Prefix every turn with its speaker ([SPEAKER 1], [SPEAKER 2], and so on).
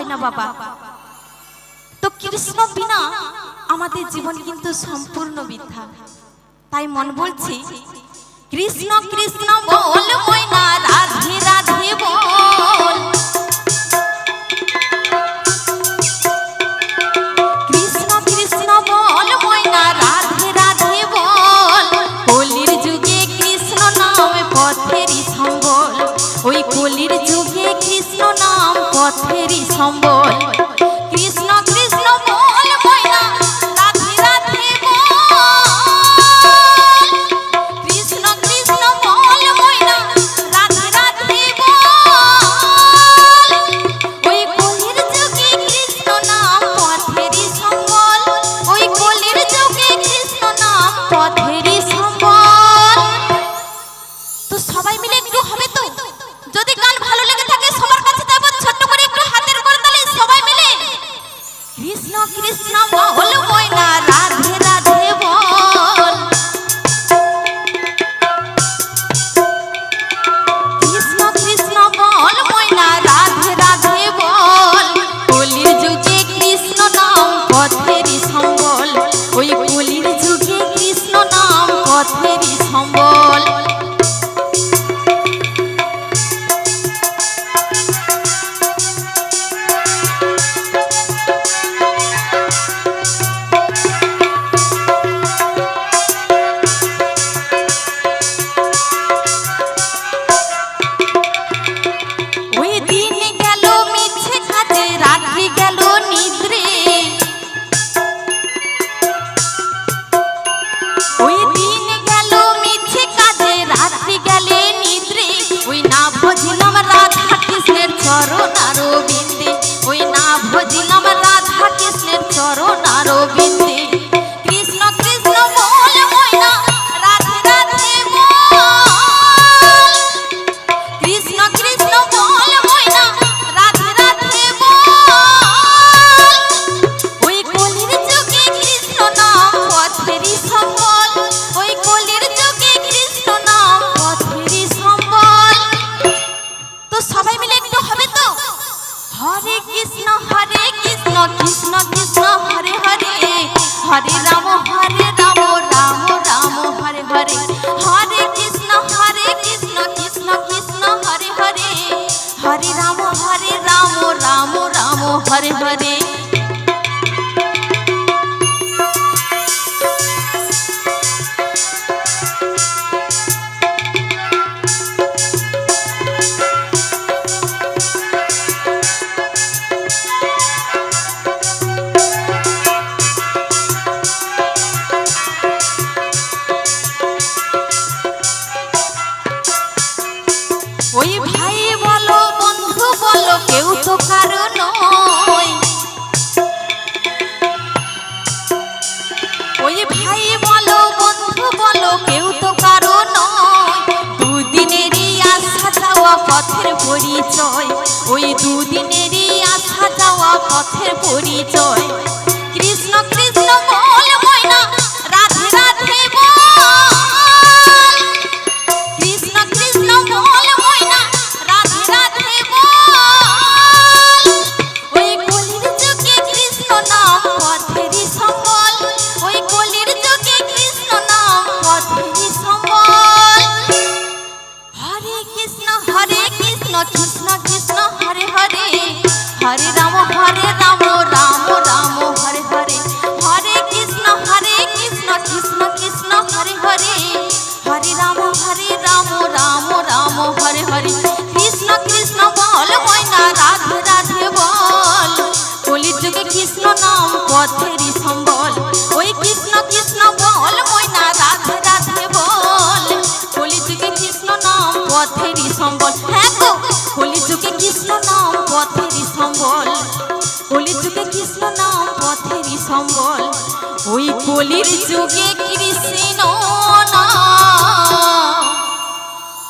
[SPEAKER 1] হয় না বাবা। তো কৃষ্ণ বিনা আমাদের জীবন কিন্তু সম্পূর্ণ বৃথা। তাই মন বলছি কৃষ্ণ কৃষ্ণ বল ময়না রাধে রাধে বল, কৃষ্ণ কৃষ্ণ বল ময়না রাধে রাধে বল। কলির যুগে কৃষ্ণ নাম পথেরই সম্বল, ওই কলির যুগে কৃষ্ণ নাম পথেরই সম্বল। কৃষ্ণ কৃষ্ণ বল ময়না রাধে রাধে বল, কৃষ্ণ কৃষ্ণ বল ময়না রাধে রাধে বল। ওই কলির যুগে কৃষ্ণ নাম পথেরই সম্বল, ওই কলির যুগে কৃষ্ণ নাম পথেরই সম্বল। তো সবাই মিলে একটু হবে তো? যদি গান ভালো লেগে থাকে সবার কাছে যাবো, ছোট্ট করে একটু হাতের করতালি সবাই মিলে কৃষ্ণ কৃষ্ণ বল ময়না রাধে রাধে বল, কৃষ্ণ কৃষ্ণ বল ময়না রাধে রাধে বল। কলির যুগে কৃষ্ণ নাম পথেরই সম্বল, ওই কলির যুগে কৃষ্ণ নাম পথেরই সম্বল। ওই দিন গেল মিছে কাজে রাত্রি গেল নিদ্রে, ওই দিন গেল মিছে কাজে রাত্রি গেলে নিদ্রে। ওই না ভজিলাম রাধা কৃষ্ণের চরণ আরবিন্দে, ওই না ভজিলাম রাধা কৃষ্ণের চরণ আরবিন্দে। কৃষ্ণ কৃষ্ণ বল ময়না রাধে রাধে বল, কৃষ্ণ কৃষ্ণ বল ময়না রাধে রাধে বল। ওই কলির যুগে কৃষ্ণ নাম পথেরই সম্বল, ওই কলির যুগে কৃষ্ণ নাম পথেরই সম্বল। তো সবাই মিলে একটু হবে তো? হরে কৃষ্ণ কৃষ্ণ কৃষ্ণ হরে হরে, হরে রাম রাম রাম হরে হরে। হরে কৃষ্ণ কৃষ্ণ কৃষ্ণ হরে হরে, হরে রাম রাম রাম হরে হরে। ওই ভাই বলো বন্ধু বলো কেউ তো কারো নয়, ওই ভাই বলো বন্ধু বলো কেউ তো কারো নয়। দুদিনেরই আসা যাওয়া পথের পরিচয়, ওই দুদিনেরই আসা যাওয়া পথের পরিচয়। কৃষ্ণ কৃষ্ণ বল ময়না রাধে রাধে বল, কৃষ্ণ কৃষ্ণ বল ময়না রাধে রাধে বল। ওই কলির যুগে কৃষ্ণ নাম পথেরই সম্বল, ওই কলির যুগে কৃষ্ণ নাম পথেরই সম্বল। হরে কৃষ্ণ কৃষ্ণ কৃষ্ণ হরে হরে, হরে রাম রাম রাম হরে হরে। হরে কৃষ্ণ কৃষ্ণ কৃষ্ণ হরে হরে, হরে রাম রাম রাম হরে হরে। কৃষ্ণ কৃষ্ণ বল ময়না রাধে রাধে বল, কলির যুগে কৃষ্ণ নাম পথেরই সম্বল, ওই কৃষ্ণ কৃষ্ণ বল ময়না রাধে রাধে বল। কলির যুগে কৃষ্ণ নাম পথেরই সম্বল। হ্যাঁ গো, কলির যুগে কৃষ্ণ নাম পথেরই সম্বল, কলির যুগে কৃষ্ণ নাম পথেরই সম্বল। ওই কলির যুগে কৃষ্ণ নাম